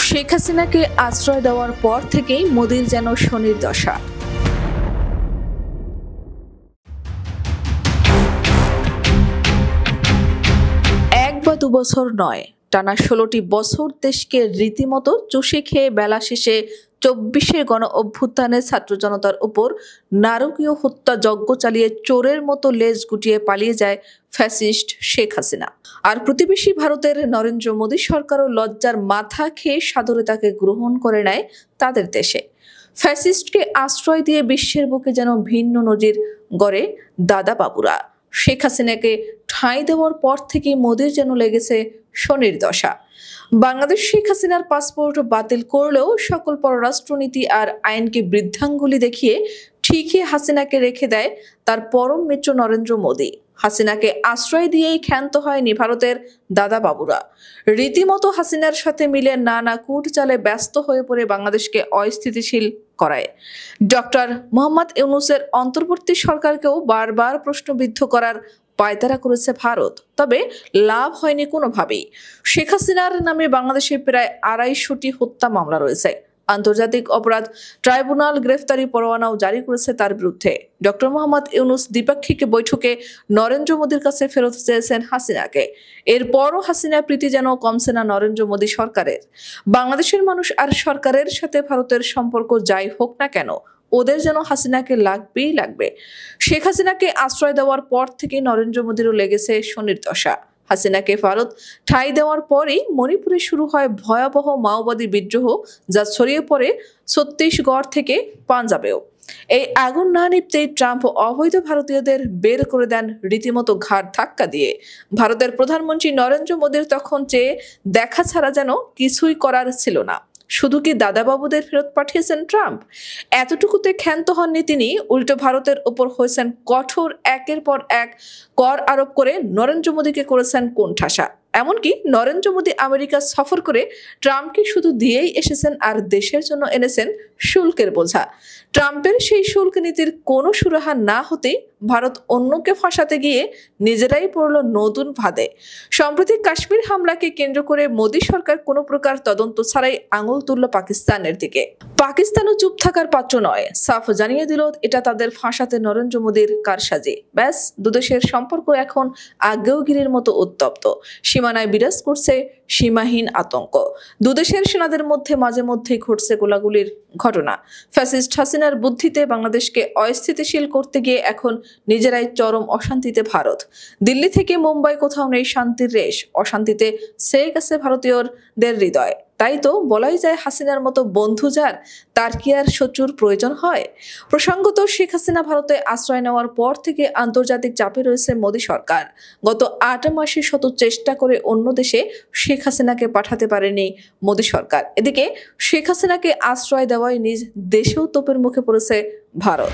শেখ হাসিনাকে আশ্রয় দেওয়ার পর থেকেই মোদির যেন শনির দশা। এক বা দু বছর নয়, টানা 16টি বছর দেশকে রীতিমতো চুষে খেয়ে বেলা শেষে 24-এর গণ অভ্যুত্থানে ছাত্র জনতার উপর নারকীয় হত্যা যজ্ঞ চালিয়ে চোরের মতো লেজ গুটিয়ে পালিয়ে যায় ফ্যাসিস্ট শেখ হাসিনা। আর প্রতিবেশী ভারতের নরেন্দ্র মোদী সরকারও লজ্জার মাথা খেয়ে সাদরে তাকে গ্রহণ করে নেয় তাদের দেশে। ফ্যাসিস্টকে আশ্রয় দিয়ে বিশ্বের বুকে যেন ভিন্ন নজির গড়ে দাদা বাবুরা। শেখ হাসিনাকে ঠাঁই দেওয়ার পর থেকেই মোদির যেন লেগেছে শনির দশা। বাংলাদেশ শেখ হাসিনার পাসপোর্ট বাতিল করলেও সকল পররাষ্ট্রনীতি আর আইনকে বৃদ্ধাঙ্গুলি দেখিয়ে ঠিকই হাসিনাকে রেখে দেয় তার পরম মিত্র নরেন্দ্র মোদী। হাসিনাকে আশ্রয় দিয়েই ক্ষান্ত হয়নি ভারতের দাদা বাবুরা। রীতিমতো হাসিনার সাথে মিলে নানা কূট চালে ব্যস্ত হয়ে পড়ে বাংলাদেশকে অস্থিতিশীল করায়। ডক্টর মোহাম্মদ ইউনূসের অন্তর্বর্তী সরকারকেও বারবার প্রশ্নবিদ্ধ করার পায়তারা করেছে ভারত, তবে লাভ হয়নি কোনোভাবেই। শেখ হাসিনার নামে বাংলাদেশে প্রায় 250টি হত্যা মামলা রয়েছে। আন্তর্জাতিক অপরাধ ট্রাইব্যুনাল গ্রেফতারি পরোয়ানাও জারি করেছে তার বিরুদ্ধে। ডক্টর মোহাম্মদ ইউনূস দ্বিপাক্ষিক বৈঠকে নরেন্দ্র মোদীর কাছে ফেরত চেয়েছেন হাসিনাকে। এরপরও হাসিনা প্রীতি যেন কমছে না নরেন্দ্র মোদী সরকারের। বাংলাদেশের মানুষ আর সরকারের সাথে ভারতের সম্পর্ক যাই হোক না কেন, ওদের যেন হাসিনাকে লাগবেই লাগবে। শেখ হাসিনাকে আশ্রয় দেওয়ার পর থেকেই নরেন্দ্র মোদীরও লেগেছে শনির দশা। হাসিনাকে ভারত ঠাঁই দেওয়ার পরেই মণিপুরে শুরু হয় ভয়াবহ মাওবাদী বিদ্রোহ, যা ছড়িয়ে পড়ে ছত্তিশগড় থেকে পাঞ্জাবেও। এই আগুন না নিভতেই ট্রাম্প অবৈধ ভারতীয়দের বের করে দেন রীতিমতো ঘাড় ধাক্কা দিয়ে। ভারতের প্রধানমন্ত্রী নরেন্দ্র মোদীর তখন চেয়ে দেখা ছাড়া যেন কিছুই করার ছিল না। শুধু কি দাদাবাবুদের ফেরত পাঠিয়েছেন ট্রাম্প? এতটুকুতে ক্ষান্ত হননি তিনি, উল্টো ভারতের উপর হয়েছেন কঠোর, একের পর এক কর আরোপ করে নরেন্দ্র মোদীকে করেছেন কোণঠাসা। এমনকি নরেন্দ্র মোদী আমেরিকা সফর করে ট্রাম্পকে শুধু দিয়েই এসেছেন আর দেশের জন্য এনেছেন শুল্কের বোঝা। ট্রাম্পের সেই শুল্ক নীতির কোনো সুরাহা না হতেই ভারত অন্যকে ফাঁসাতে গিয়ে নিজেরাই পড়ল নতুন ফাঁদে। সম্প্রতি কাশ্মীর হামলাকে কেন্দ্র করে মোদী সরকার কোনো প্রকার তদন্ত ছাড়াই আঙুল তুলল পাকিস্তানের দিকে। পাকিস্তানও চুপ থাকার পাত্র নয়, সাফ জানিয়ে দিল এটা তাদের ফাঁসাতে নরেন্দ্র মোদীর কারসাজি। ব্যাস, দুদেশের সম্পর্ক এখন আগ্নেয়গিরির মতো উত্তপ্ত। সীমানায় বিরাজ করছে সীমাহীন আতঙ্ক। দুদেশের সেনাদের মধ্যে মাঝে মধ্যেই ঘটছে গোলাগুলির ঘটনা। ফ্যাসিস্ট হাসিনার বুদ্ধিতে বাংলাদেশকে অস্থিতিশীল করতে গিয়ে এখন নিজেরাই চরম অশান্তিতে ভারত। দিল্লি থেকে মুম্বাই কোথাও নেই শান্তির রেশ। অশান্তিতে ছেয়ে গেছে ভারতীয়দের হৃদয়। তাই তো বলাই যায়, হাসিনার মতো বন্ধু যার, তার কি আর শত্রুর প্রয়োজন হয়? প্রসঙ্গত, শেখ হাসিনা ভারতে আশ্রয় নেওয়ার পর থেকে আন্তর্জাতিক চাপে রয়েছে মোদী সরকার। গত 8 মাসে শত চেষ্টা করে অন্য দেশে শেখ হাসিনাকে পাঠাতে পারেনি মোদী সরকার। এদিকে শেখ হাসিনাকে আশ্রয় দেওয়ায় নিজ দেশেও তোপের মুখে পড়েছে ভারত।